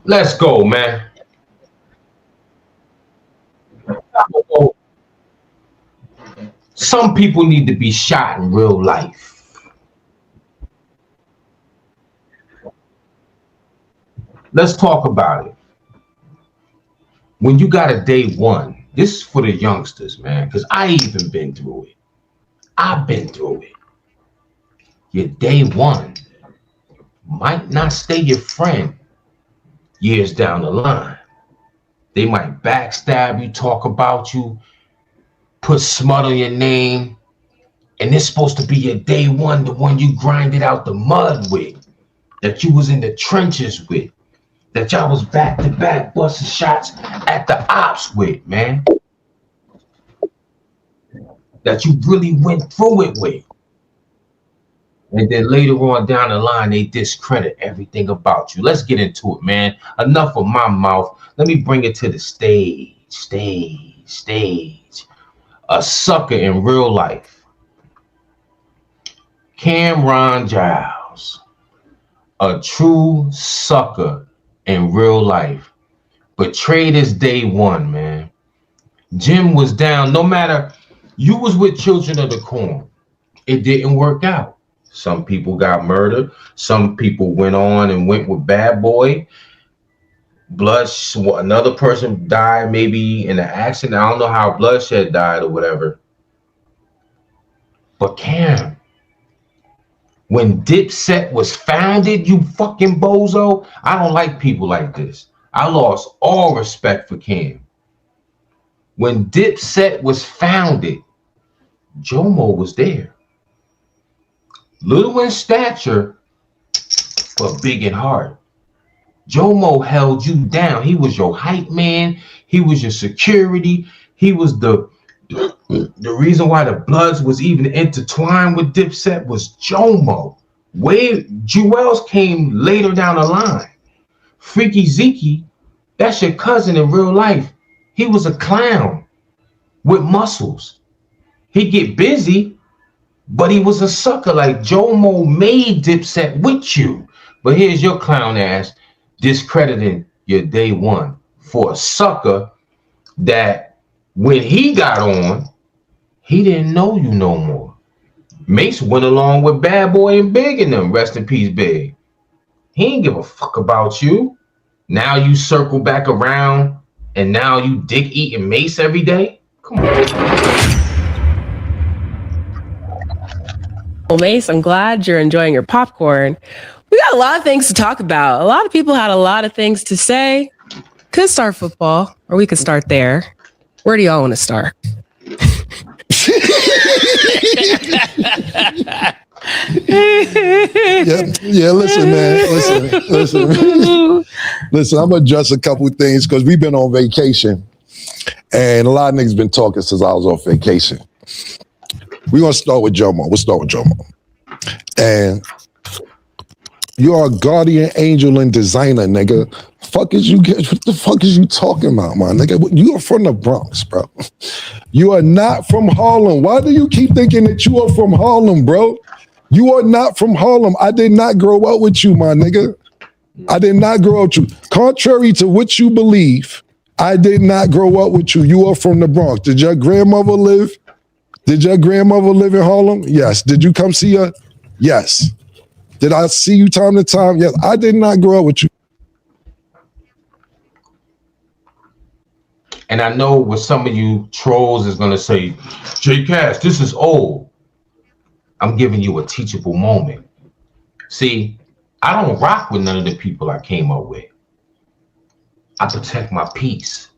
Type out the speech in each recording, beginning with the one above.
Let's go, man. Some people need to be shot in real life. Let's talk about it. When you got a day one, this is for the youngsters, man, because I even been through it. I've been through it. Your day one might not stay your friend years down the line. They might backstab you, talk about you, put smut on your name, and it's supposed to be your day one, the one you grinded out the mud with, that you was in the trenches with, that y'all was back to back busting shots at the ops with, man, that you really went through it with. And then later on down the line, they discredit everything about you. Let's get into it, man. Enough of my mouth. Let me bring it to the stage. A sucker in real life. Camron Giles. A true sucker in real life. Betrayed his day one, man. Jim was down. No matter, you was with Children of the Corn. It didn't work out. Some people got murdered. Some people went on and went with Bad Boy. Another person died maybe in an accident. I don't know how Bloodshed died or whatever. But Cam, when Dipset was founded, you fucking bozo, I don't like people like this. I lost all respect for Cam. When Dipset was founded, Jomo was there. Little in stature, but big in heart. Jomo held you down. He was your hype man. He was your security. He was the reason why the Bloods was even intertwined with Dipset was Jomo. Jewels came later down the line. Freaky Zeke, that's your cousin in real life. He was a clown with muscles. He'd get busy, but he was a sucker. Like Jomo made Dipset with you. But here's your clown ass discrediting your day one for a sucker that when he got on, he didn't know you no more. Mace went along with Bad Boy and Big and them. Rest in peace, Big. He ain't give a fuck about you. Now you circle back around and now you dick eating Mace every day? Come on. Well, Mace, I'm glad you're enjoying your popcorn. We got a lot of things to talk about. A lot of people had a lot of things to say. Could start football, or we could start there. Where do y'all want to start? Yeah, listen, man. Listen, I'm gonna address a couple of things because we've been on vacation and a lot of niggas been talking since I was on vacation. We're gonna start with Jomo. We'll start with Jomo. And you are a guardian angel and designer, nigga. What the fuck is you talking about, my nigga? You are from the Bronx, bro. You are not from Harlem. Why do you keep thinking that you are from Harlem, bro? You are not from Harlem. I did not grow up with you, my nigga. I did not grow up with you. Contrary to what you believe, I did not grow up with you. You are from the Bronx. Did your grandmother live? Did your grandmother live in Harlem? Yes. Did you come see her? Yes. Did I see you time to time? Yes. I did not grow up with you. And I know what some of you trolls is going to say, J Cash, this is old. I'm giving you a teachable moment. See, I don't rock with none of the people I came up with. I protect my peace.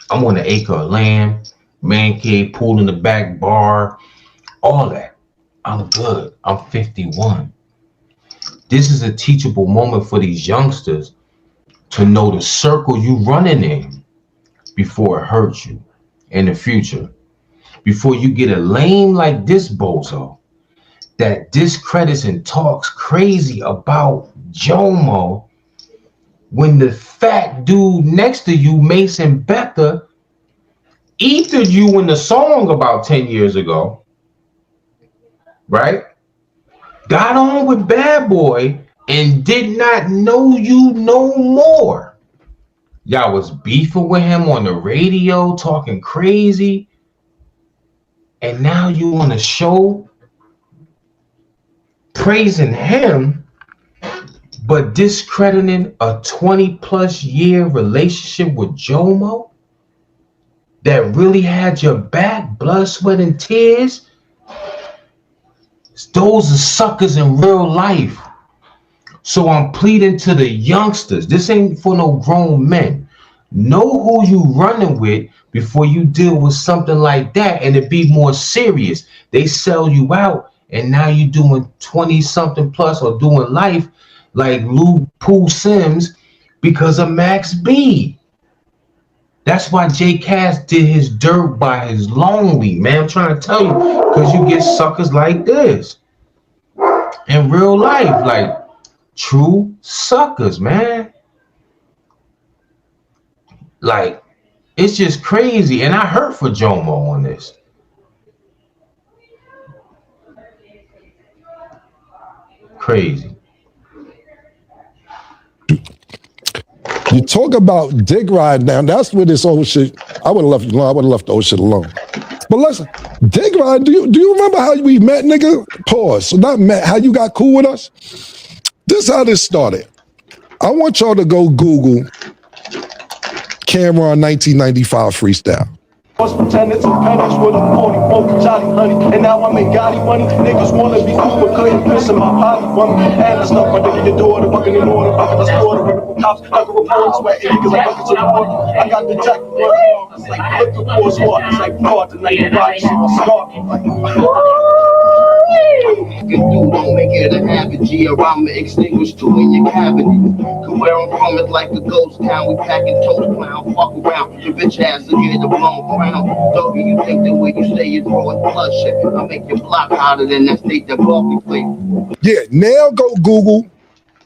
I'm on an acre of land, man cave, pool in the back, bar, all that. I'm good. I'm 51. This is a teachable moment for these youngsters to know the circle you running in before it hurts you in the future. Before you get a lame like this bozo that discredits and talks crazy about Jomo when the fat dude next to you, Mason Becker, ethered you in the song about 10 years ago, right? Got on with Bad Boy and did not know you no more. Y'all was beefing with him on the radio, talking crazy, and now you on a show praising him, but discrediting a 20+ year relationship with Jomo that really had your back, blood, sweat, and tears. Those are suckers in real life. So I'm pleading to the youngsters. This ain't for no grown men. Know who you running with before you deal with something like that, and it be more serious. They sell you out, and now you doing 20-something plus or doing life like Lou Pooh Sims because of Max B. That's why J Cass did his dirt by his lonely, man. I'm trying to tell you, because you get suckers like this in real life, like true suckers, man. Like, it's just crazy. And I hurt for Jomo on this. Crazy. You talk about dick ride now. That's where this old shit. I would have left it alone. I would have left the old shit alone. But listen, dick ride. Do you remember how we met, nigga? Pause. So not met. How you got cool with us? This is how this started. I want y'all to go Google Camron 1995 freestyle. Was pretending to punish with a 44 Jolly honey, and now I'm in Gotti money. Niggas wanna be cool, but couldn't piss in my poly woman. And that's not my nigga, your daughter, fucking in order, fucking I scored a cops, like a report, sweating niggas like buckets of water. I got the jacket for it. It's like looking for a spot. It's like fraud tonight, the rock shit was scarred. Don't make it a habit, G, or I'ma extinguish two in your cabinet. Cause where I'm from is like a ghost town. We packing toast clown, fuck around. Your bitch ass to get a blown crown. Doggy, you think the way you say you throw it plus shit. I make your block hotter than that state that Barkley played. Yeah, now go Google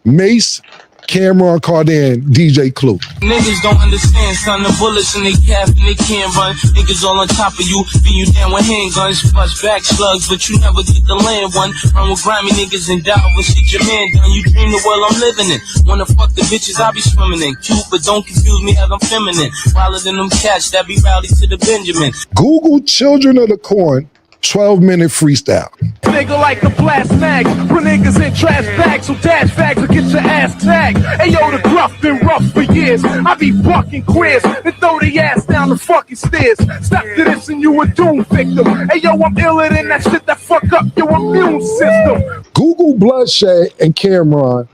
Mace, Camron, Cardan, DJ Clue. Niggas don't understand, son. The bullets in they cap and they can't run. Niggas all on top of you, beat you down with handguns, bust back slugs, but you never get the land one. Run with grimy niggas and die with shit your man done. You dream the world I'm living in. Wanna fuck the bitches I be swimming in. Cute, but don't confuse me as I'm feminine. Wilder than them cats that be rowdy to the Benjamin. Google Children of the Corn 12-minute freestyle. Nigga like a blast mag, put niggas in trash bags, so dash bags will get your ass tagged. Hey yo, the gruff been rough for years. I be bucking queers and throw the ass down the fucking stairs. Step to this and you a doom victim. Hey yo, I'm iller than that shit that fuck up your immune system. Google Bloodshed and Camron,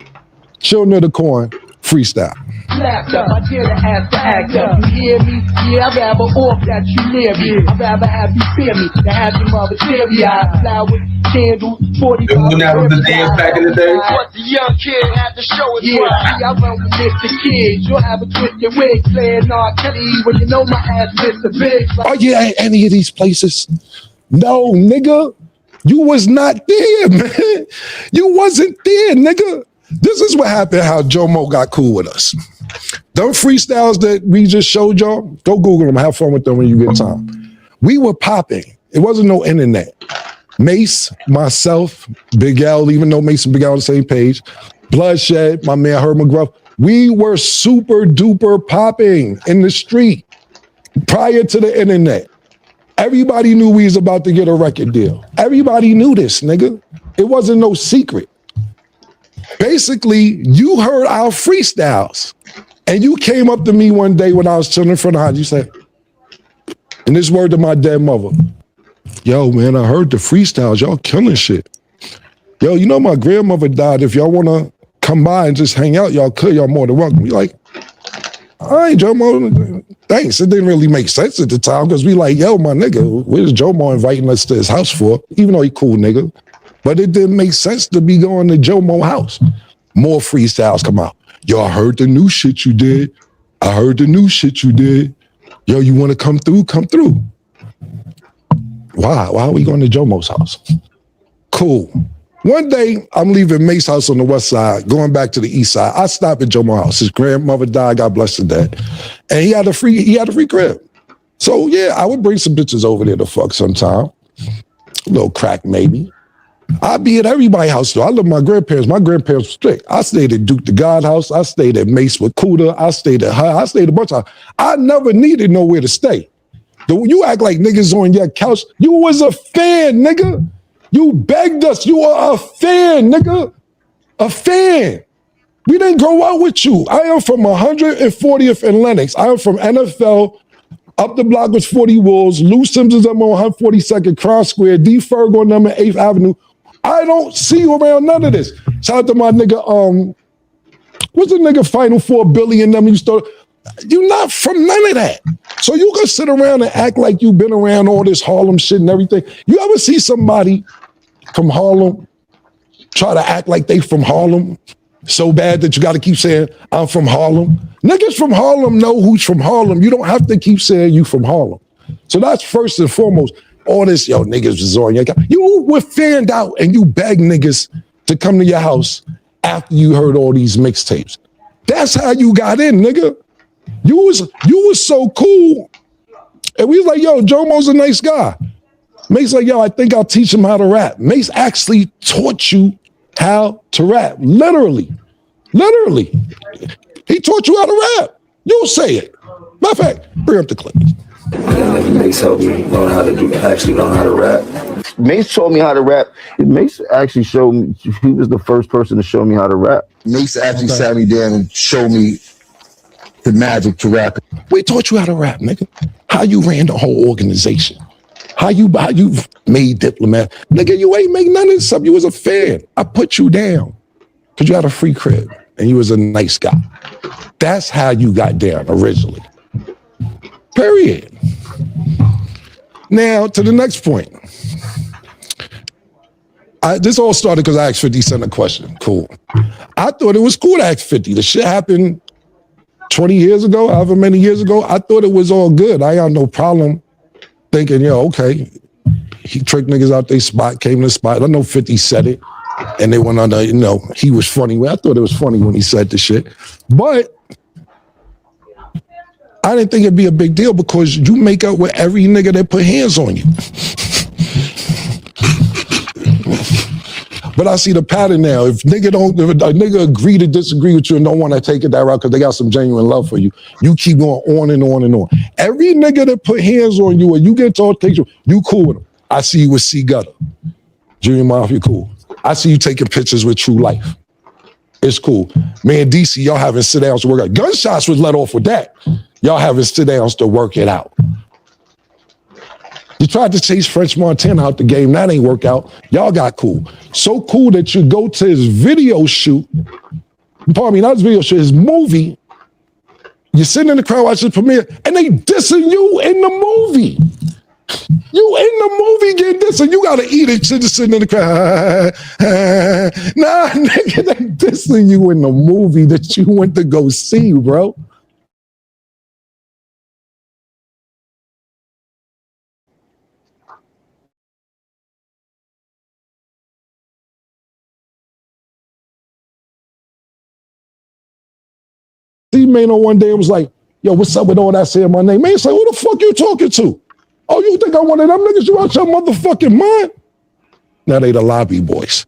Children of the Corn freestyle. Snapped up, I dare to ask to act up. You hear me? Yeah, I'd rather off that you near me. I'd rather have you fear me than have your mother teary eyed. Flowers, candles, 45. When that was the dance back in the day? What the young kid had to show it. Yeah, see, I run with Mr. Kids. You'll have a twisted wig playing R. Kelly when you know my ass Mr. Big. Are you at any of these places? No, nigga. You was not there, man. You wasn't there, nigga. This is what happened, how Jomo got cool with us. Them freestyles that we just showed y'all, go Google them, have fun with them when you get time. We were popping. It wasn't no internet. Mace, myself, Big L, even though Mace and Big L on the same page, Bloodshed, my man Herb McGruff, we were super duper popping in the street prior to the internet. Everybody knew we was about to get a record deal. Everybody knew this, nigga. It wasn't no secret. Basically, you heard our freestyles, and you came up to me one day when I was chilling in front of the house. You said, and this word to my dead mother, yo, man, I heard the freestyles. Y'all killing shit. Yo, you know my grandmother died. If y'all want to come by and just hang out, y'all could. Y'all more than welcome. You like, all right, Jomo, thanks. It didn't really make sense at the time because we like, yo, my nigga, where's Jomo inviting us to his house for? Even though he cool nigga. But it didn't make sense to be going to Jomo house. More freestyles come out. Yo, I heard the new shit you did. I heard the new shit you did. Yo, you want to come through? Come through. Why? Why are we going to Jomo's house? Cool. One day, I'm leaving Mace's house on the west side, going back to the east side. I stop at Jomo's house. His grandmother died, God bless her dead. And he had a free crib. So yeah, I would bring some bitches over there to fuck sometime. A little crack maybe. I be at everybody's house though. I live with my grandparents. My grandparents were strict. I stayed at Duke the God house. I stayed at Mace with Cuda. I stayed at her. I stayed a bunch of times. I never needed nowhere to stay. You act like niggas on your couch. You was a fan, nigga. You begged us. You are a fan, nigga. A fan. We didn't grow up with you. I am from 140th and Lenox. I am from NFL. Up the block was 40 Wolves. Lou Simpsons, I'm on 142nd Cross Square. D. Ferg on number 8th Avenue. I don't see you around none of this. Shout out to my nigga, what's the nigga Final Four Billy and them you start? You're not from none of that. So you can sit around and act like you've been around all this Harlem shit and everything. You ever see somebody from Harlem try to act like they from Harlem so bad that you got to keep saying, I'm from Harlem? Niggas from Harlem know who's from Harlem. You don't have to keep saying you from Harlem. So that's first and foremost. All this, yo, niggas was on your couch. You were fanned out and you begged niggas to come to your house after you heard all these mixtapes. That's how you got in, nigga. You was so cool. And we was like, yo, Jomo's a nice guy. Mace like, yo, I think I'll teach him how to rap. Mace actually taught you how to rap. Literally. He taught you how to rap. You'll say it. Matter of fact, bring up the clip. And Mace helped me learn how to rap. Mace taught me how to rap. Mace actually showed me, he was the first person to show me how to rap. Mace actually sat me down and showed me the magic to rap. We taught you how to rap, nigga. How you ran the whole organization. How you made Diplomat. Nigga, you ain't make none of this stuff. You was a fan. I put you down because you had a free crib and you was a nice guy. That's how you got down originally. Period. Now, to the next point. This all started because I asked 50 Cent a question. Cool. I thought it was cool to ask 50. The shit happened 20 years ago, however many years ago. I thought it was all good. I had no problem thinking, yo, okay. He tricked niggas out their spot, came to the spot. I know 50 said it. And they went on the, he was funny. I thought it was funny when he said the shit. But I didn't think it'd be a big deal because you make up with every nigga that put hands on you. But I see the pattern now. If a nigga agree to disagree with you and don't want to take it that route because they got some genuine love for you, you keep going on and on and on. Every nigga that put hands on you or you get to altercation, you cool with them. I see you with C Gutter. Junior Mafia, cool. I see you taking pictures with True Life. It's cool. Me and DC, y'all having sit-downs to work out. Gunshots was let off with that. Y'all having sit-downs to work it out. You tried to chase French Montana out the game. That ain't work out. Y'all got cool. So cool that you go to his video shoot. Pardon me, not his video shoot, his movie. You're sitting in the crowd watching the premiere, and they dissing you in the movie. You in the movie getting dissing. You got to eat it just sitting in the crowd. Nah, nigga, they dissing you in the movie that you went to go see, bro. C-Mano one day was like, yo, what's up with all that saying my name? Man, it's like, who the fuck you talking to? Oh, you think I'm one of them niggas? You out your motherfucking mind? Now they the lobby boys.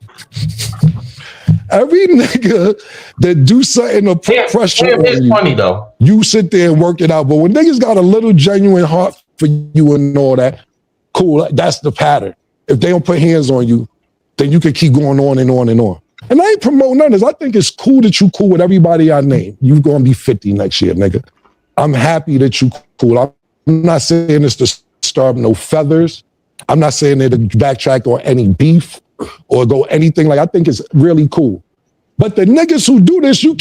Every nigga that do something to put pressure on it's you, funny though. You sit there and work it out. But when niggas got a little genuine heart for you and all that, cool, that's the pattern. If they don't put hands on you, then you can keep going on and on and on. And I ain't promoting none of this. I think it's cool that you cool with everybody I name. You gonna be 50 next year, nigga. I'm happy that you cool. I'm not saying this to starve no feathers. I'm not saying that to backtrack on any beef or go anything. Like, I think it's really cool. But the niggas who do this, you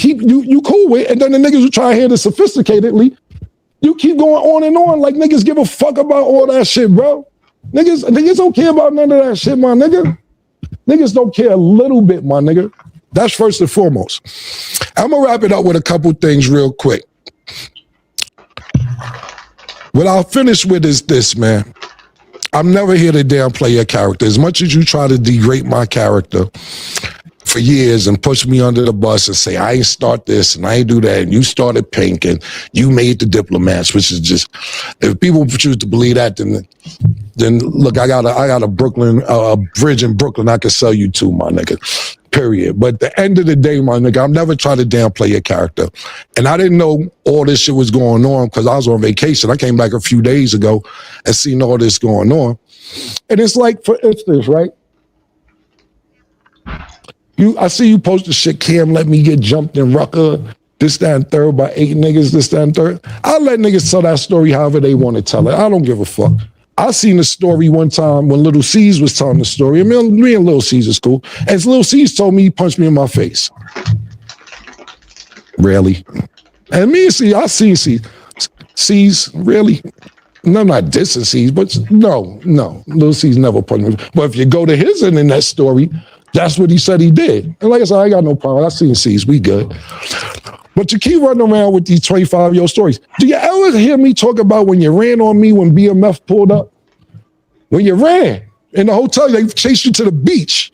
cool with, and then the niggas who try to handle it sophisticatedly, you keep going on and on like niggas give a fuck about all that shit, bro. Niggas don't care about none of that shit, my nigga. Niggas don't care a little bit, my nigga. That's first and foremost. I'm gonna wrap it up with a couple things real quick. What I'll finish with is this, man. I'm never here to downplay your character. As much as you try to degrade my character, for years and push me under the bus and say, I ain't start this and I ain't do that. And you started Pink and you made the Diplomats, which is just, if people choose to believe that, then look, I got a Brooklyn, a bridge in Brooklyn I can sell you to, my nigga. Period. But at the end of the day, my nigga, I'm never trying to downplay your character. And I didn't know all this shit was going on because I was on vacation. I came back a few days ago and seen all this going on. And it's like, for instance, right? I see you post the shit, Cam, let me get jumped in Rucker, this, that, and third by 8 niggas, this, that, and third. I'll let niggas tell that story however they want to tell it. I don't give a fuck. I seen the story one time when Little C's was telling the story. I mean, me and Little C's is cool. As Little C's told me, he punched me in my face. Really? And me and C, I seen C's, really? And I'm not dissing C's, but no. Little C's never punched me. But if you go to his end in that story, that's what he said he did. And like I said, I ain't got no problem. I seen C's, we good. But you keep running around with these 25-year-old stories. Do you ever hear me talk about when you ran on me when BMF pulled up? When you ran in the hotel, they chased you to the beach.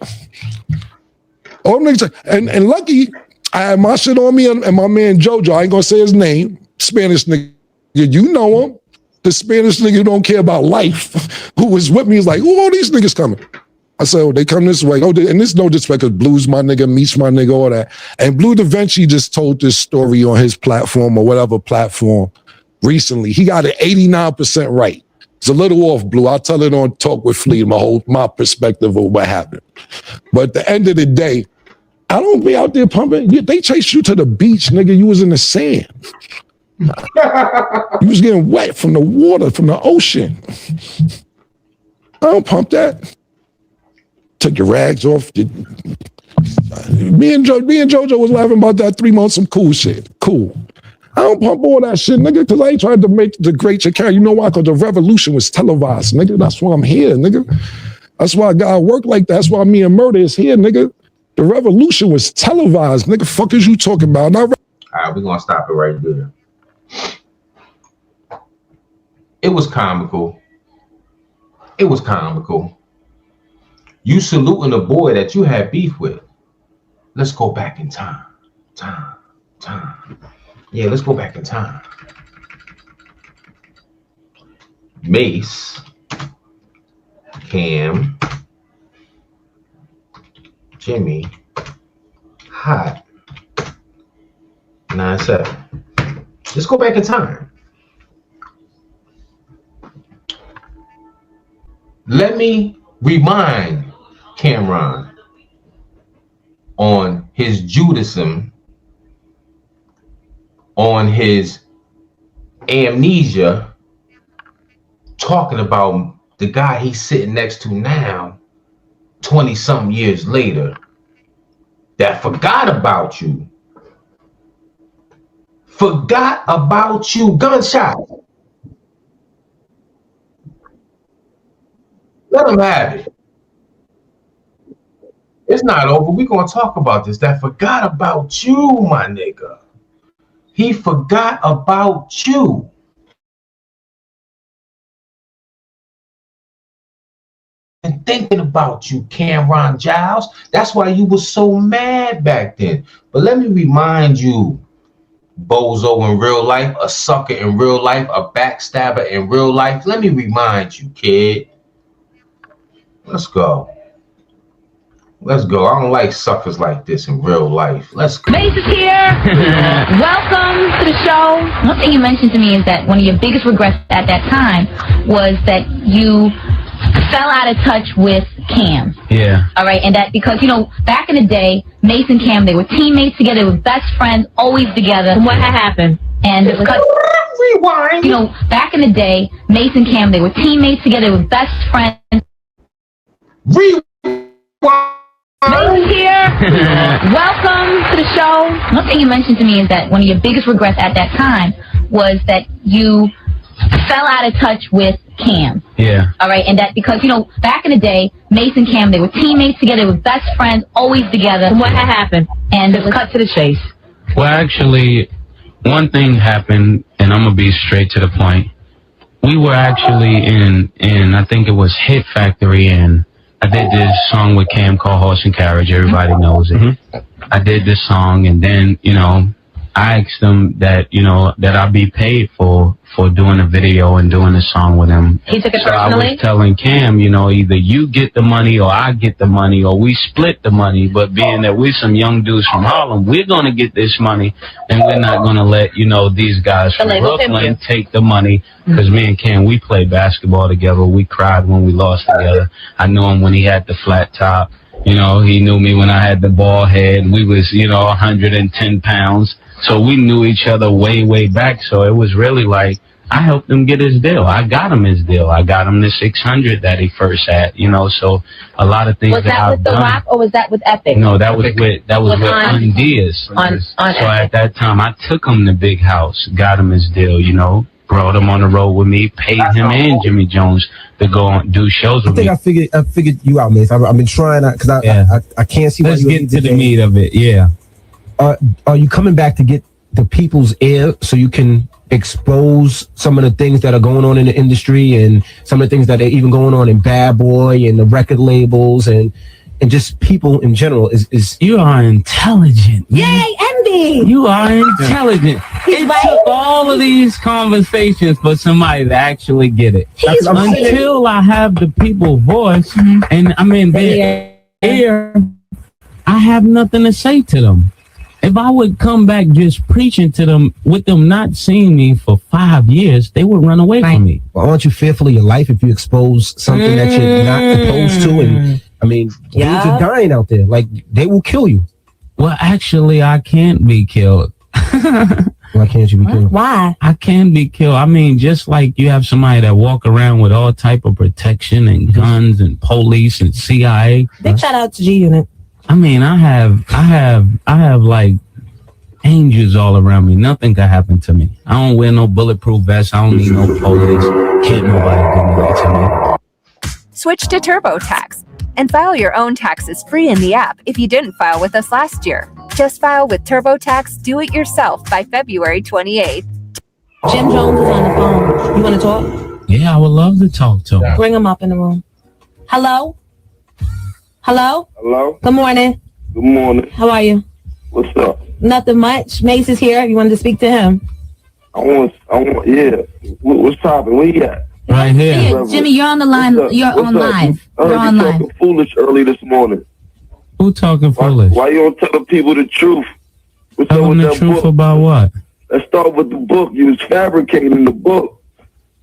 All niggas, and lucky, I had my shit on me and my man JoJo, I ain't gonna say his name, Spanish nigga, you know him. The Spanish nigga who don't care about life, who was with me, is like, who all these niggas coming? I said, oh, they come this way. Oh, and this no disrespect, because Blue's my nigga, Meat's my nigga, all that. And Blue Da Vinci just told this story on his platform or whatever platform recently. He got it 89% right. It's a little off, Blue. I'll tell it on Talk with Flea, my perspective of what happened. But at the end of the day, I don't be out there pumping. They chased you to the beach, nigga. You was in the sand. You was getting wet from the water, from the ocean. I don't pump that. Took your rags off. Me and JoJo was laughing about that 3 months, some cool shit. Cool. I don't pump all that shit, nigga, because I ain't trying to degrade your character. You know why? Because the revolution was televised, nigga. That's why I'm here, nigga. That's why I gotta work like that. That's why me and Murder is here, nigga. The revolution was televised, nigga. Fuck is you talking about? All right, we're gonna stop it right there. It was comical. It was comical. You saluting a boy that you had beef with. Let's go back in time. Yeah, let's go back in time. Mace, Cam, Jimmy, Hot, 9-7. Let's go back in time. Let me remind Camron on his Judaism, on his amnesia, talking about the guy he's sitting next to now, 20-something years later, that forgot about you. Forgot about you. Gunshot. Let him have it. It's not over. We're going to talk about this. That forgot about you, my nigga. He forgot about you. And thinking about you, Camron Giles. That's why you were so mad back then. But let me remind you, bozo in real life, a sucker in real life, a backstabber in real life. Let me remind you, kid. Let's go. Let's go. I don't like suckers like this in real life. Let's go. Mace is here. Welcome to the show. One thing you mentioned to me is that one of your biggest regrets at that time was that you fell out of touch with Cam. Yeah. All right, and that because, you know, back in the day, Mace and Cam, they were teammates together, they were best friends, always together. And what had happened? And it was rewind. You know, back in the day, Mace and Cam, they were teammates together, they were best friends. Rewind. Mace is here. Welcome to the show. One thing you mentioned to me is that one of your biggest regrets at that time was that you fell out of touch with Cam. Yeah. All right, and that because, you know, back in the day, Mace and Cam, they were teammates together, they were best friends, always together. And what had happened? And it was cut to the chase. Well, actually, one thing happened, and I'm going to be straight to the point. We were actually in I think it was Hit Factory, and I did this song with Cam called Horse and Carriage. Everybody knows it. I did this song, and then, you know, I asked him that, you know, that I be paid for doing a video and doing a song with him. He took it So personally? I was telling Cam, you know, either you get the money or I get the money or we split the money. But being that we're some young dudes from Harlem, we're going to get this money, and we're not going to let, you know, these guys from Brooklyn take the money. Because me and Cam, we played basketball together. We cried when we lost together. I knew him when he had the flat top. You know, he knew me when I had the bald head. We was, you know, 110 pounds. So we knew each other way, way back. So it was really like, I helped him get his deal. I got him his deal. I got him the 600 that he first had, you know. So a lot of things Was that I've with The done. Rock or was that with Epic? No, that was with on Diaz. On So at that time, I took him to Big House, got him his deal, you know, brought him on the road with me, paid him and Jimmy Jones to go and do shows with me. I figured you out, man. I've been trying to, because I can't see. Let's get to the meat of it. Yeah. Are you coming back to get the people's ear so you can expose some of the things that are going on in the industry and some of the things that are even going on in Bad Boy and the record labels and just people in general? Is you are intelligent. Man. Yay, Envy! You are intelligent. It took all of these conversations for somebody to actually get it. Until I have the people's voice, and I mean, they're here, I have nothing to say to them. If I would come back just preaching to them, with them not seeing me for 5 years, they would run away from me. Well, aren't you fearful of your life if you expose something that you're not opposed to? And I mean, dudes are dying out there. Like, they will kill you. Well, actually, I can't be killed. Why can't you be killed? Why? I can be killed. I mean, just like you have somebody that walk around with all type of protection and guns and police and CIA. Big shout out to G Unit. I mean, I have like angels all around me. Nothing can happen to me. I don't wear no bulletproof vest. I don't need no police. Can't nobody do nothing to me. Switch to TurboTax and file your own taxes free in the app if you didn't file with us last year. Just file with TurboTax Do It Yourself by February 28th. Jim Jones is on the phone. You want to talk? Yeah, I would love to talk to him. Bring him up in the room. Hello? Hello? Hello? Good morning. Good morning. How are you? What's up? Nothing much. Mace is here. You wanted to speak to him. Yeah. What's poppin'? Where you at? Right here. Yeah, Jimmy, you're on the line. You're on live. You're on you live. talking foolish early this morning. Who talking foolish? Why you don't tell the people the truth? What's Tell up them with the that truth book? about what? Let's start with the book. You was fabricating the book.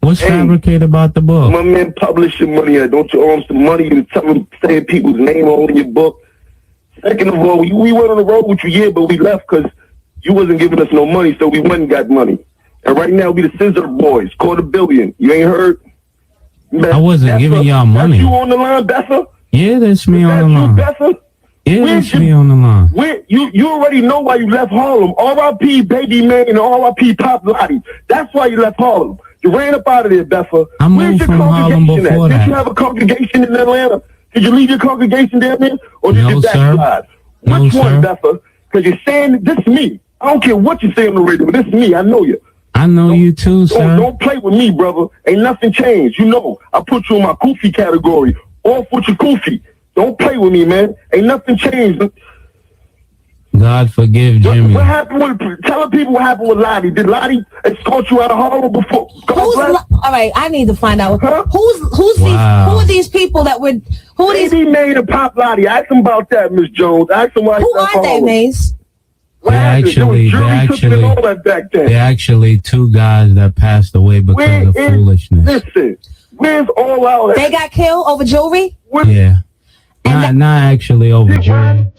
What's fabricated about the book? My man publishing money. Don't you owe him some money? You tell him saying people's name all in your book. Second of all, we went on the road with you, yeah, but we left because you wasn't giving us no money, so we went and got money. And right now, we the Scissor Boys, $250 million. You ain't heard? I wasn't giving y'all money. That's you on the line, Betha? Yeah, that's me on the line. Betha? Yeah, that's me on the line. You already know why you left Harlem. R.I.P. Baby Man and R.I.P. Pop Lottie. That's why you left Harlem. You ran up out of there, Betha. I moved from Harlem before that. Did you have a congregation in Atlanta? Did you leave your congregation down there? Or did you backslide? Which one, Betha? Because you're saying, this is me. I don't care what you say on the radio, but this is me. I know you. I know you too, sir. Don't play with me, brother. Ain't nothing changed. You know, I put you in my Koofy category. Off with your Koofy. Don't play with me, man. Ain't nothing changed. God forgive Jimmy. What happened with, tell the people what happened with Lottie. Did Lottie escort you out of Harlem before? All right, I need to find out. Who's these? Who are these people that were? Who are these? Baby made a Pop Lottie. Ask them about that, Miss Jones. Ask them why. Who are they, Mace? They're actually two guys that passed away because of foolishness. Listen, where's all out? They got killed over jewelry? Yeah. Not actually over jewelry.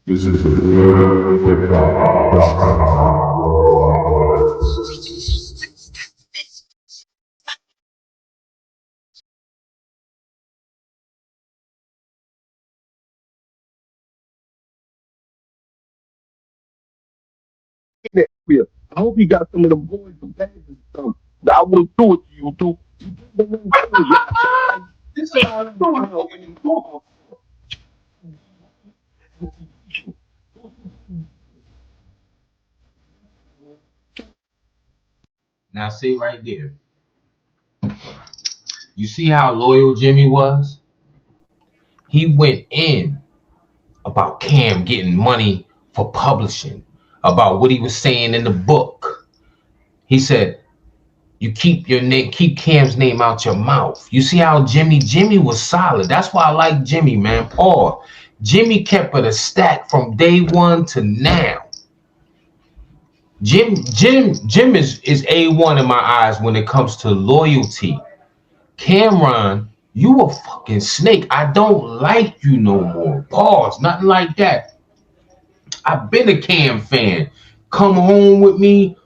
This is the hip hop. I hope you got some of the boys and bags and stuff. I will do it to you, too. This is how I'm doing when you talk. Now see right there. You see how loyal Jimmy was? He went in about Cam getting money for publishing, about what he was saying in the book. He said, you keep Cam's name out your mouth. You see how Jimmy was solid. That's why I like Jimmy, man. Paul. Jimmy kept it a stack from day one to now. Jim is A1 in my eyes when it comes to loyalty. Camron, you a fucking snake. I don't like you no more. Pause. Nothing like that. I've been a Cam fan. Come home with me.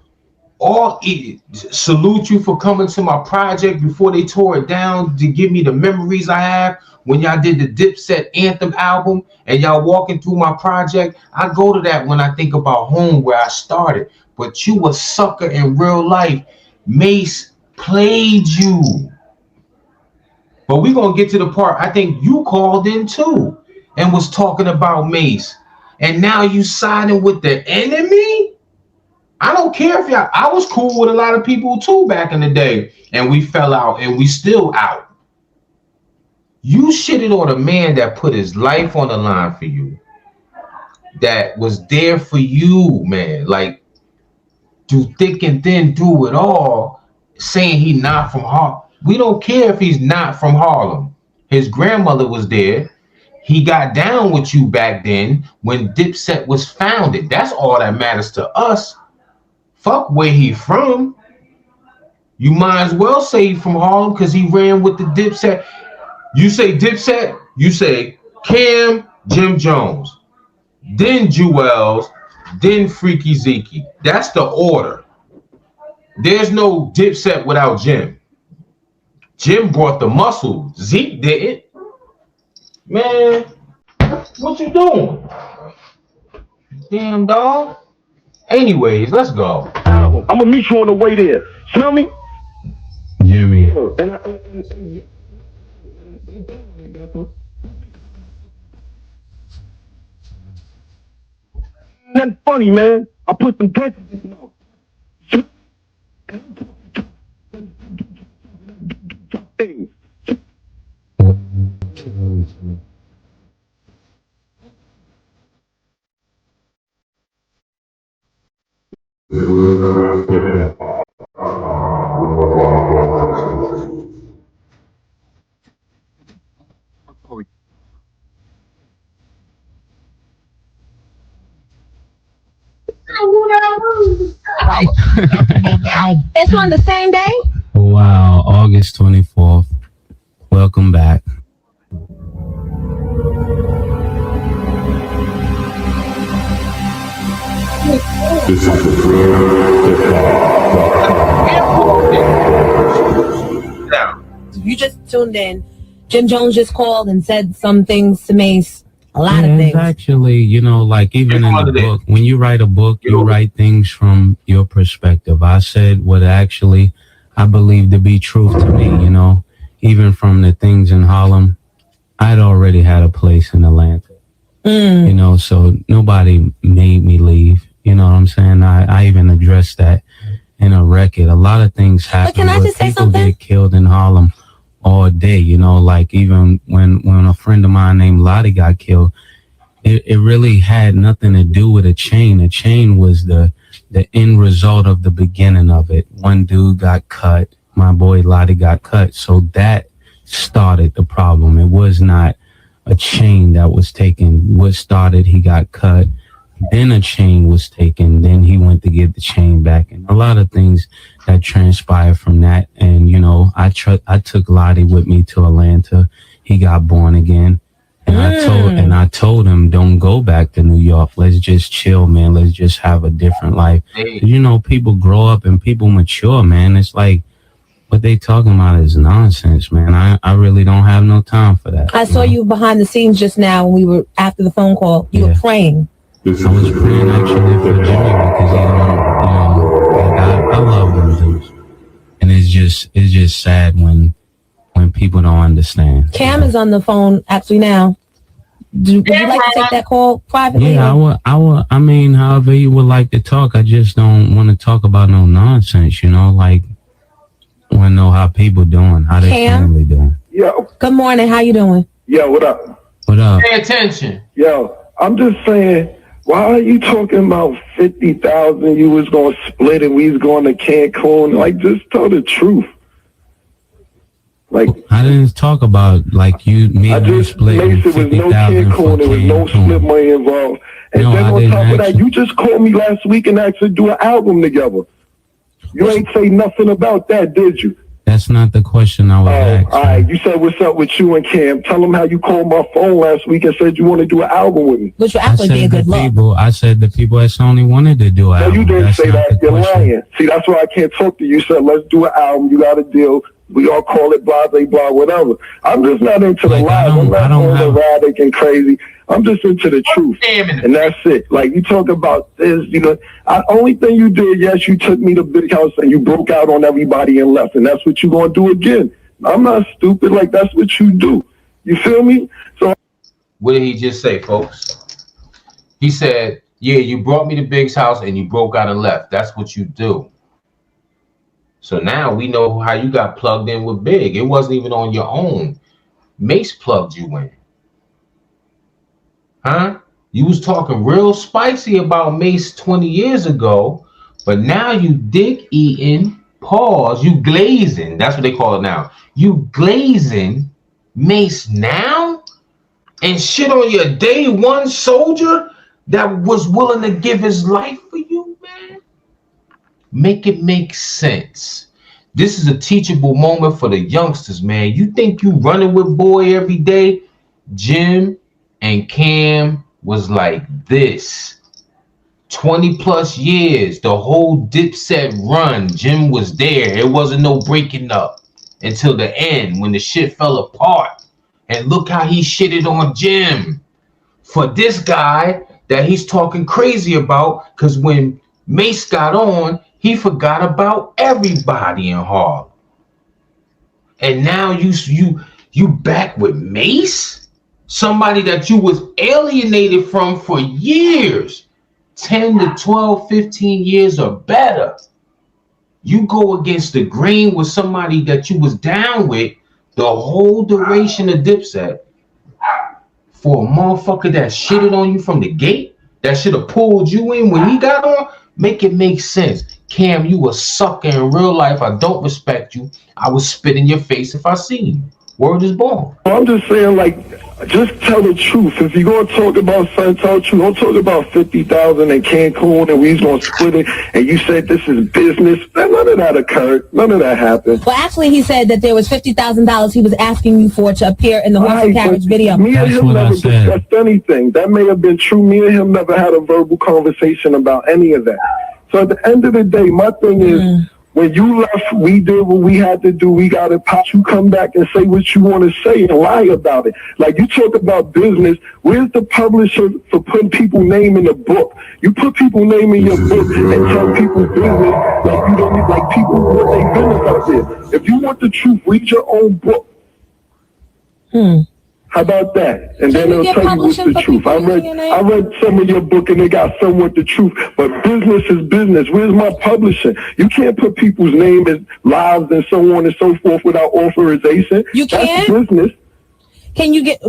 Salute you for coming to my project before they tore it down to give me the memories I have when y'all did the Dipset Anthem album and y'all walking through my project. I go to that when I think about home where I started. But you a sucker in real life. Mace played you. But we're going to get to the part I think you called in too and was talking about Mace. And now you siding with the enemy? I don't care if y'all, I was cool with a lot of people too back in the day, and we fell out and we still out. You shitted on a man that put his life on the line for you, that was there for you, man. Like, do thick and thin, do it all, saying he not from Harlem. We don't care if he's not from Harlem. His grandmother was there. He got down with you back then when Dipset was founded. That's all that matters to us. Fuck where he from. You might as well say he from Harlem because he ran with the Dipset. You say Dipset, you say Cam, Jim Jones, then Jewels, then Freaky Zeke. That's the order. There's no Dipset without Jim. Jim brought the muscle. Zeke didn't. Man, what you doing? Damn dog. Anyways, let's go. I'm gonna meet you on the way there. Smell me? Jimmy. Nothing funny, man. I put some pressure in your things. It's on the same day? Wow, August 24th. Welcome back. This is You just tuned in. Jim Jones just called and said some things to Mace. A lot of things. It's actually, you know, like even in the book, when you write a book, you write things from your perspective. I said what actually I believe to be truth to me, you know, even from the things in Harlem. I'd already had a place in Atlanta, you know, so nobody made me leave. You know what I'm saying? I even addressed that in a record. A lot of things happen. But can I just say people something? get killed in Harlem all day, you know, like even when a friend of mine named Lottie got killed, it really had nothing to do with a chain. A chain was the end result of the beginning of it. One dude got cut. My boy Lottie got cut. So that started the problem. It was not a chain that was taken. What started, he got cut. Then a chain was taken. Then he went to get the chain back. And a lot of things that transpired from that. And, you know, I took Lottie with me to Atlanta. He got born again. And I told him, don't go back to New York. Let's just chill, man. Let's just have a different life. You know, people grow up and people mature, man. It's like what they talking about is nonsense, man. I really don't have no time for that. I saw you behind the scenes just now when we were after the phone call. You were praying. I was praying actually for Jimmy because he I love them dudes. And it's just sad when people don't understand. Cam is on the phone actually now. Would you like to take that call privately? Yeah, I would. I mean, however you would like to talk. I just don't want to talk about no nonsense. You know, like want to know how people doing, how their family doing. Yo. Good morning. How you doing? Yo, what up? What up? Pay attention. Yo, I'm just saying, why are you talking about 50,000? You was gonna split and we was going to Cancun. Like, just tell the truth. Like, I didn't talk about like me and you splitting 50,000 no Cancun, there was no split money involved. And then on top of that, you just called me last week and asked to do an album together. You ain't say nothing about that, did you? That's not the question I was asking. All right, you said what's up with you and Cam. Tell them how you called my phone last week and said you want to do an album with me. Which would actually be a good look. I said the people at Sony wanted to do an album. No, you didn't That's say not that. the You're question. lying. See, that's why I can't talk to you. You said, let's do an album. You got a deal. We all call it blah, blah, blah, whatever. I'm just not into the lies. I'm not erratic and crazy. I'm just into the truth. And that's it. Like, you talk about this, you know, only thing you did, yes, you took me to Big House and you broke out on everybody and left. And that's what you're going to do again. I'm not stupid. Like, that's what you do. You feel me? So, what did he just say, folks? He said, yeah, you brought me to Big's house and you broke out and left. That's what you do. So now we know how you got plugged in with Big. It wasn't even on your own. Mace plugged you in. Huh? You was talking real spicy about Mace 20 years ago, but now you dick eating, pause, you glazing. That's what they call it now. You glazing Mace now and shit on your day one soldier that was willing to give his life for you, man. Make it make sense. This is a teachable moment for the youngsters, man. You think you running with boy every day? Jim and Cam was like this. 20 plus years, the whole Dipset run, Jim was there. It wasn't no breaking up until the end when the shit fell apart. And look how he shitted on Jim for this guy that he's talking crazy about, because when Mace got on, he forgot about everybody in Harlem. And now you back with Mace? Somebody that you was alienated from for years. 10 to 12, 15 years or better. You go against the grain with somebody that you was down with the whole duration of Dipset for a motherfucker that shitted on you from the gate, that should have pulled you in when he got on. Make it make sense. Cam, you a sucker in real life. I don't respect you. I would spit in your face if I seen you. Word is born. I'm just saying, like, just tell the truth. If you're going to talk about something, tell the truth. Don't talk about 50,000 in Cancun and we was going to split it and you said this is business. None of that occurred. None of that happened. Well, actually, he said that there was $50,000 he was asking you for to appear in the horse and carriage video. Me and him never discussed anything. That may have been true. Me and him never had a verbal conversation about any of that. So at the end of the day, my thing is, when you left, we did what we had to do. We got it popped. You come back and say what you want to say and lie about it. Like, you talk about business. Where's the publisher for putting people's name in the book? You put people's name in your book and tell people business like you don't need, like people want their business out there. If you want the truth, read your own book. How about that? And then they'll tell you what's the truth. I read some of your book and they got somewhat the truth. But business is business. Where's my publishing? You can't put people's name as lives and so on and so forth without authorization. You can't? That's business. Can you get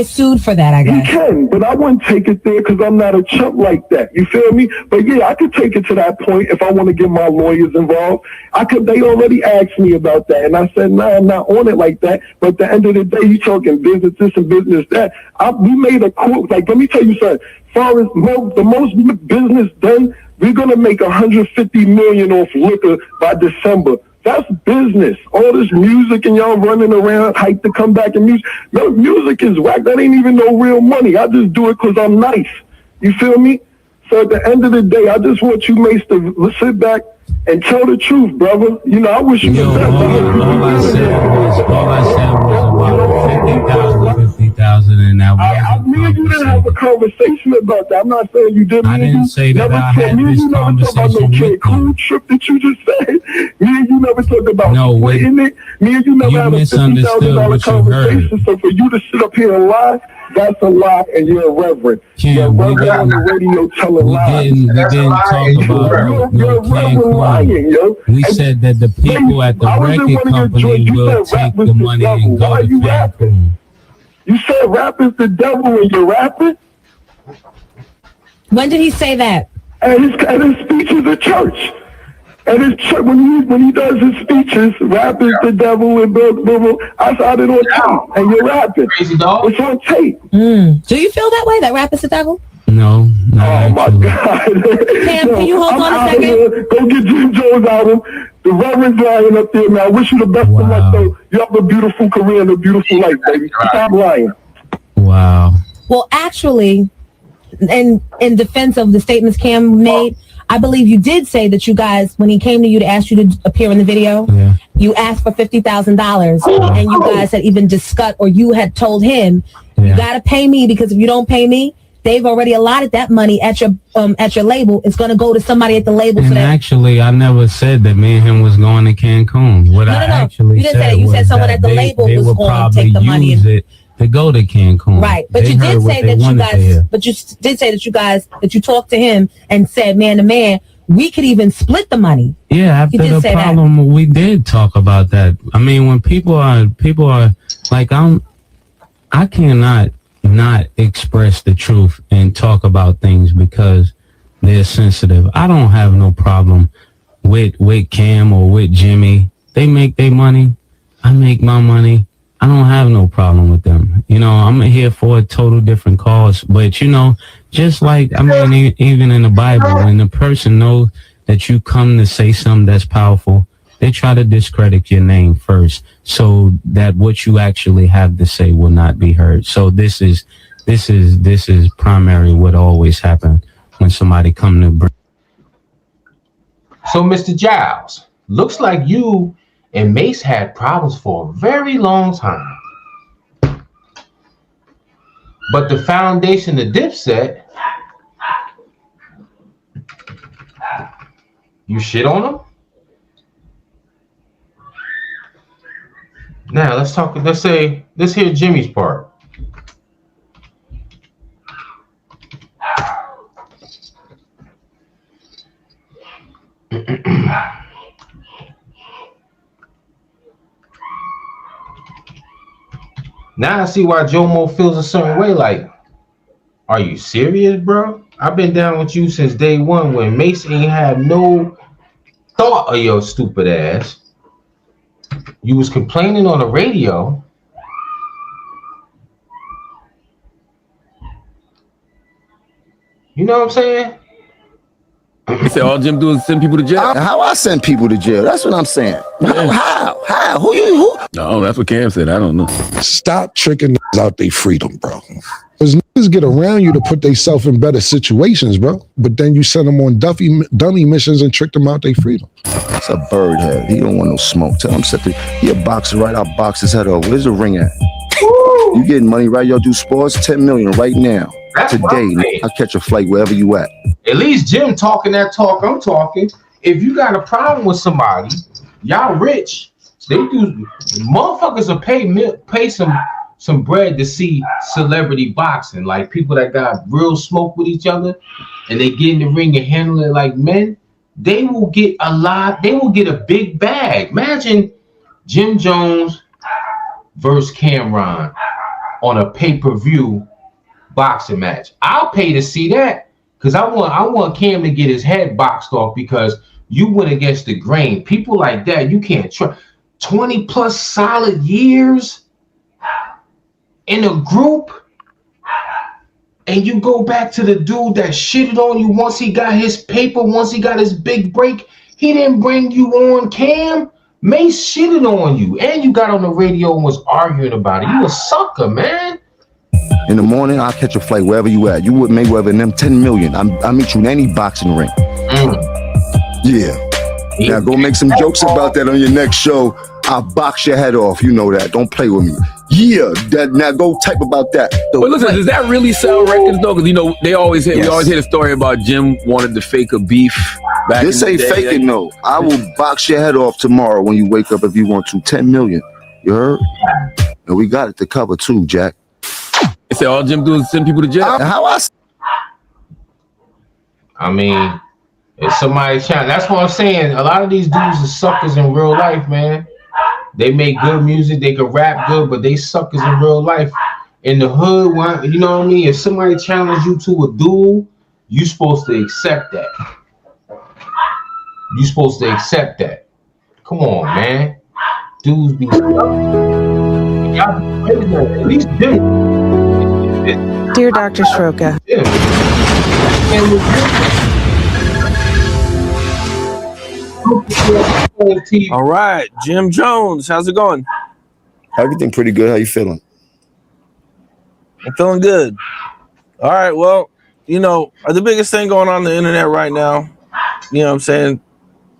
sued for that, I guess? You can, but I wouldn't take it there because I'm not a chump like that. You feel me? But yeah, I could take it to that point if I want to get my lawyers involved. They already asked me about that, and I said, nah, I'm not on it like that. But at the end of the day, you talking business this and business that. We made a quote. Like, let me tell you something. Far as the most business done, we're gonna make $150 million off liquor by December. That's business. All this music and y'all running around, hyped to come back and music. No, music is whack. That ain't even no real money. I just do it because I'm nice. You feel me? So at the end of the day, I just want you, Mace, to sit back and tell the truth, brother. You know, I wish you the best. All I said was about 50,000. 50,000 and that was. Me and you didn't have a conversation about that. I'm not saying you did. I didn't say that I had this conversation with you. Cool trip that you just said. Me and you never talked about splitting it. Me and you never had a $50,000 conversation. So for you to sit up here and lie, that's a lie, and you're irreverent. You're irreverent on the radio telling lies. We didn't talk about no Cancun. Yo. We said that the people at the record company will take the money and go to Cancun. You said rap is the devil and you're rapping? When did he say that? At his speeches at church. At his church, when he does his speeches, rap is the devil and blah, blah, blah. I saw it on tape, and you're rapping. Crazy dog. It's on tape. Do you feel that way, that rap is the devil? No. Oh, my God. Cam, can you hold on a second? Go get Jim Jones' album. The Reverend's lying up there, man. I wish you the best of luck, though. You have a beautiful career and a beautiful life, baby. Stop lying. Wow. Well, actually, in defense of the statements Cam made, I believe you did say that you guys, when he came to you to ask you to appear in the video, you asked for $50,000, and you guys had even discussed, or you had told him, you got to pay me, because if you don't pay me, they've already allotted that money at your label. It's going to go to somebody at the label. And actually, I never said that me and him was going to Cancun. What I actually you didn't said say that. You said someone at the label was going to take the money. It to go to Cancun. Right. But you did say that you guys, that you talked to him and said, man to man, we could even split the money. Yeah, after the problem, we did talk about that. I mean, when people are like, I cannot not express the truth and talk about things because they're sensitive. I don't have no problem with Cam or with Jimmy. They make their money. I make my money. I don't have no problem with them. You know, I'm here for a total different cause. But, you know, just like, I mean, even in the Bible, when the person knows that you come to say something that's powerful, they try to discredit your name first so that what you actually have to say will not be heard. So this is primary what always happens when somebody come to bring. So, Mr. Giles, looks like you and Mace had problems for a very long time. But the foundation of Dipset, you shit on them? Now let's hear Jimmy's part. Now I see why Jomo feels a certain way. Like, are you serious, bro? I've been down with you since day one when Mace ain't had no thought of your stupid ass. You was complaining on the radio. You know what I'm saying? You say all Jim do is send people to jail? How I send people to jail? That's what I'm saying. How? Who? No, that's what Cam said. I don't know. Stop tricking niggas out their freedom, bro. Because niggas get around you to put themselves in better situations, bro. But then you send them on dummy missions and trick them out their freedom. It's a bird head. He don't want no smoke. Tell him he a boxer, right? I'll box his head off. Where's the ring at? Woo! You getting money, right? Y'all do sports? 10 million right now. That's today. I'll catch a flight wherever you at. At least Jim talking that talk I'm talking. If you got a problem with somebody, y'all rich. They do. Motherfuckers will pay some bread to see celebrity boxing. Like people that got real smoke with each other, and they get in the ring and handle it like men. They will get a lot. They will get a big bag. Imagine Jim Jones versus Camron on a pay-per-view boxing match. I'll pay to see that because I want Cam to get his head boxed off because you went against the grain. People like that, you can't trust. 20 plus solid years in a group, and you go back to the dude that shitted on you once he got his paper, once he got his big break. He didn't bring you on, Cam. Mace shitted on you, and you got on the radio and was arguing about it. You a sucker, man. In the morning, I'll catch a flight wherever you at. You with Mayweather and them 10 million. I'll meet you in any boxing ring. Yeah. Now go make some jokes about that on your next show. I'll box your head off. You know that. Don't play with me. Yeah, that now go type about that. But listen, does that really sell records though? Because you know we always hear the story about Jim wanted to fake a beef. Back This in the ain't day. faking no. I will box your head off tomorrow when you wake up if you want to. 10 million. You heard? And we got it to cover too, Jack. They say all Jim do is send people to jail. I mean, if somebody challenge, that's what I'm saying. A lot of these dudes are suckers in real life, man. They make good music, they can rap good, but they suckers in real life. In the hood, you know what I mean? If somebody challenge you to a duel, you supposed to accept that. You supposed to accept that. Come on, man. Dudes be at least Dear Dr. Stroka. All right, Jim Jones, how's it going? Everything pretty good. How you feeling? I'm feeling good. All right, well, you know, the biggest thing going on the internet right now, you know what I'm saying,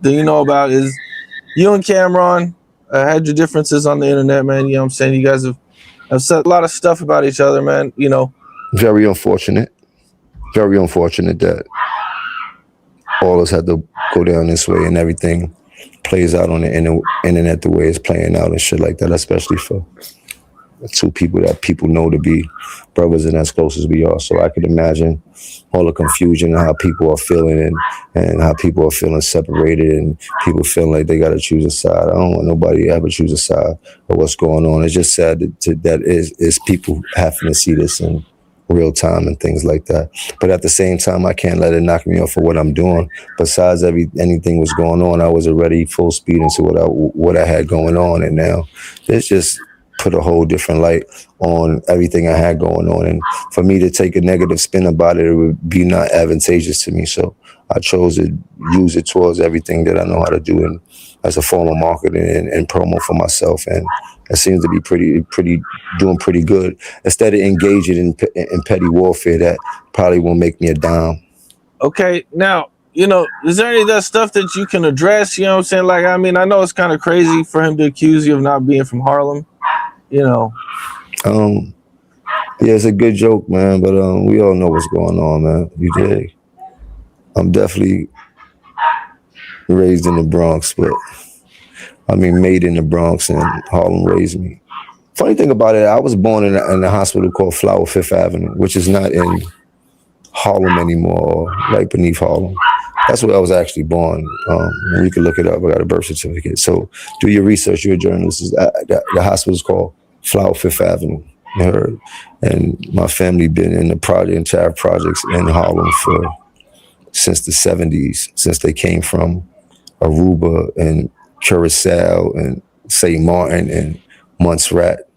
that you know about is you and Camron had your differences on the internet, man. You know what I'm saying? You guys have said a lot of stuff about each other, man, you know. Very unfortunate. Very unfortunate that all of us had to go down this way and everything plays out on the internet the way it's playing out and shit like that, especially for two people that people know to be brothers and as close as we are. So I could imagine all the confusion and how people are feeling and how people are feeling separated and people feeling like they got to choose a side. I don't want nobody to ever choose a side of what's going on. It's just sad that is people having to see this in real time and things like that. But at the same time, I can't let it knock me off for what I'm doing. Besides anything was going on, I was already full speed into what I had going on, and now it's just put a whole different light on everything I had going on. And for me to take a negative spin about it, it would be not advantageous to me. So I chose to use it towards everything that I know how to do and as a form of marketing and promo for myself. And it seems to be doing pretty good. Instead of engaging in petty warfare that probably won't make me a dime. Okay, now, you know, is there any of that stuff that you can address? You know what I'm saying? Like, I mean, I know it's kind of crazy for him to accuse you of not being from Harlem, you know. Yeah, it's a good joke, man, but we all know what's going on, man. You dig? I'm definitely raised in the Bronx, but I mean, made in the Bronx, and Harlem raised me. Funny thing about it, I was born in a hospital called Flower Fifth Avenue, which is not in Harlem anymore, or right beneath Harlem. That's where I was actually born. And you can look it up. I got a birth certificate. So do your research. You're a journalist. The hospital is called Flower Fifth Avenue. You heard? And my family been in the entire projects in Harlem since the 70s, since they came from Aruba and Curacao and St. Martin and Montserrat.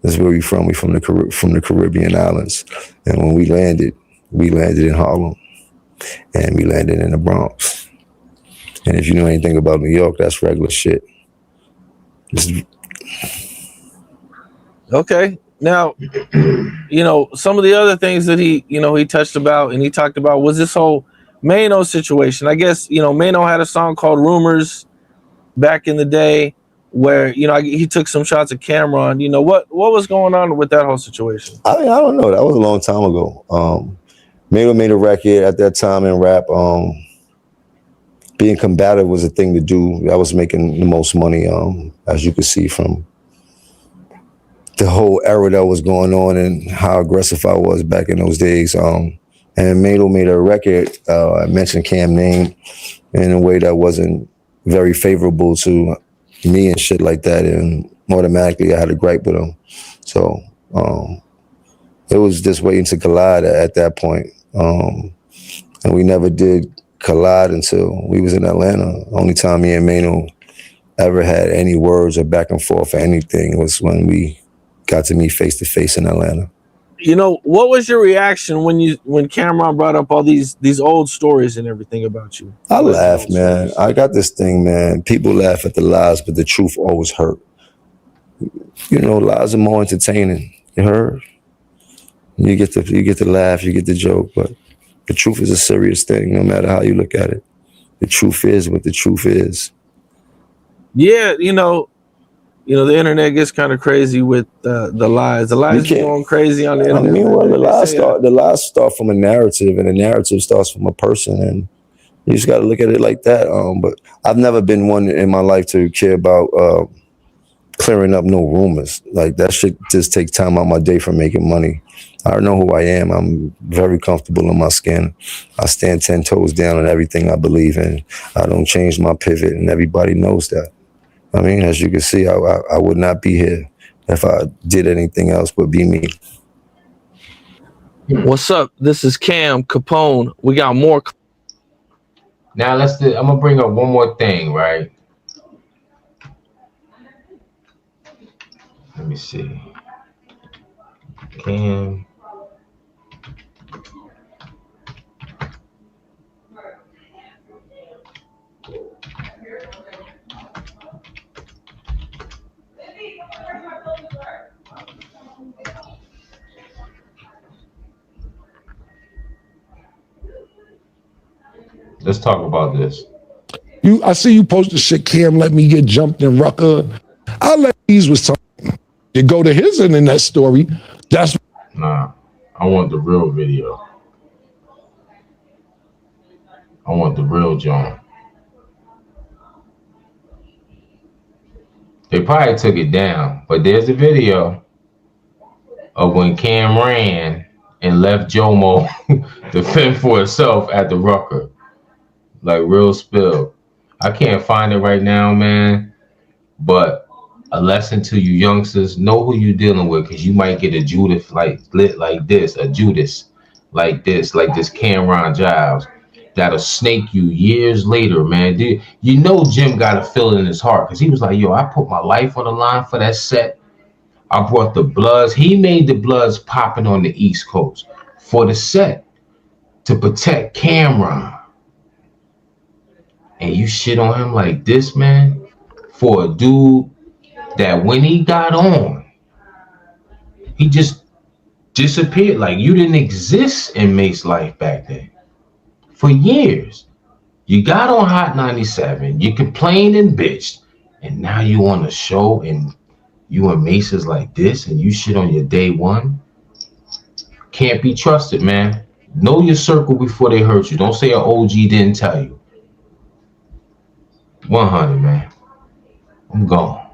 That's where we from. We from the Caribbean islands. And when we landed in Harlem and we landed in the Bronx. And if you know anything about New York, that's regular shit. Okay. Now, you know, some of the other things that he touched about and he talked about was this whole Mano situation. I guess, you know, Mano had a song called Rumors back in the day where, you know, he took some shots at Camron. You know, what was going on with that whole situation? I mean, I don't know. That was a long time ago. Mano made a record at that time in rap. Being combative was a thing to do. I was making the most money, as you could see from the whole era that was going on and how aggressive I was back in those days. And Mano made a record, I mentioned Cam name in a way that wasn't very favorable to me and shit like that. And automatically I had a gripe with him. So it was just waiting to collide at that point. And we never did collide until we was in Atlanta. Only time me and Mano ever had any words or back and forth or anything was when we got to meet face to face in Atlanta. You know, what was your reaction when Camron brought up all these old stories and everything about you? I laughed, man. I got this thing, man. People laugh at the lies, but the truth always hurt. You know, lies are more entertaining. You heard? You get to laugh, you get the joke, but the truth is a serious thing, no matter how you look at it. The truth is what the truth is. Yeah, you know, you know, the internet gets kind of crazy with the lies. The lies are going crazy on the I internet. mean, well, the lies start from a narrative, and the narrative starts from a person, and you just got to look at it like that. But I've never been one in my life to care about clearing up no rumors. Like, that shit just takes time out my day from making money. I know who I am. I'm very comfortable in my skin. I stand 10 toes down on everything I believe in. I don't change my pivot, and everybody knows that. I mean, as you can see, I would not be here if I did anything else but be me. What's up? This is Cam Capone. We got more. Now I'm gonna bring up one more thing, right? Let me see. Cam. Let's talk about this. I see you posted shit. Cam let me get jumped in Rucker. I let these was talking. You go to his internet story. That's nah. I want the real video. I want the real John. They probably took it down, but there's a video of when Cam ran and left Jomo to fend for himself at the Rucker. Like, real spill. I can't find it right now, man. But a lesson to you youngsters: know who you're dealing with, because you might get a Judas like this, a Judas like this Camron Giles that'll snake you years later, man. You know Jim got a feeling in his heart, because he was like, yo, I put my life on the line for that set. I brought the Bloods. He made the Bloods popping on the East Coast for the set to protect Camron. And you shit on him like this, man, for a dude that when he got on, he just disappeared. Like, you didn't exist in Mace's life back then. For years. You got on Hot 97, you complained and bitched, and now you on the show and you and Mace is like this, and you shit on your day one. Can't be trusted, man. Know your circle before they hurt you. Don't say an OG didn't tell you. 100, man. I'm gone.